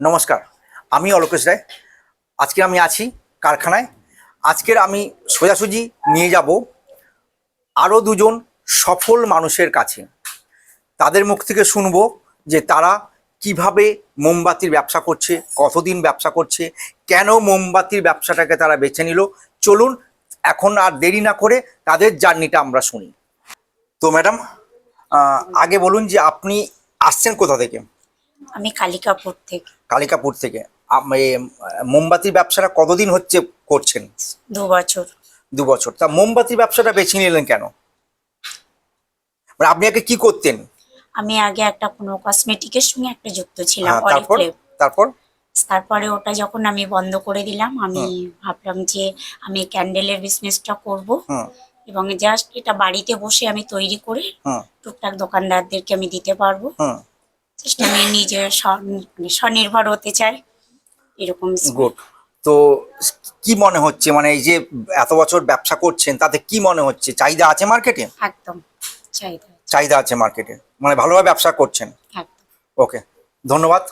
নমস্কার, আমি অলোকেশ রায়। আজকে আমি আছি কারখানায়। আজকের আমি সোজাসুজি নিয়ে যাব আরও দুজন সফল মানুষের কাছে। তাদের মুখ থেকে শুনবো যে তারা কিভাবে মোমবাতির ব্যবসা করছে, কতদিন ব্যবসা করছে, কেন মোমবাতির ব্যবসাটাকে তারা বেছে নিল। চলুন এখন আর দেরি না করে তাদের জার্নিটা আমরা শুনি। তো ম্যাডাম, আগে বলুন যে আপনি আসছেন কোথা থেকে? আমি কালিকাপুর থেকে। কালিকাপুর থেকে। মোমবাতির ব্যবসাটা কতদিন হচ্ছে করছেন? 2 বছর। 2 বছর। তা মোমবাতির ব্যবসাটা বেছে নিলেন কেন? মানে আপনি আগে কি করতেন? আমি আগে একটা কোনো কসমেটিকের সঙ্গে একটা যুক্ত ছিলাম, হ্যাঁ, তারপর? অরিফ্লেম। তারপর? তারপরে ওটা যখন আমি বন্ধ করে দিলাম, আমি হুম। ভাবলাম যে আমি ক্যান্ডেলের বিজনেসটা করব হুম। এবং জাস্ট এটা বাড়িতে বসে আমি তৈরি করে হুম। টুকটাক দোকানদারদেরকে আমি দিতে পারবো। হুম। জাস্ট আমি নিজে মানে স্বনির্ভর হতে চাই, এরকম ছিল। গুড। তো কি মনে হচ্ছে, মানে এই যে এত বছর ব্যবসা করছেন তাতে কি মনে হচ্ছে, চাহিদা আছে মার্কেটে? একদম চাহিদা আছে। চাহিদা আছে মার্কেটে, মানে ভালোভাবে ব্যবসা করছেন। একদম। ওকে, ধন্যবাদ।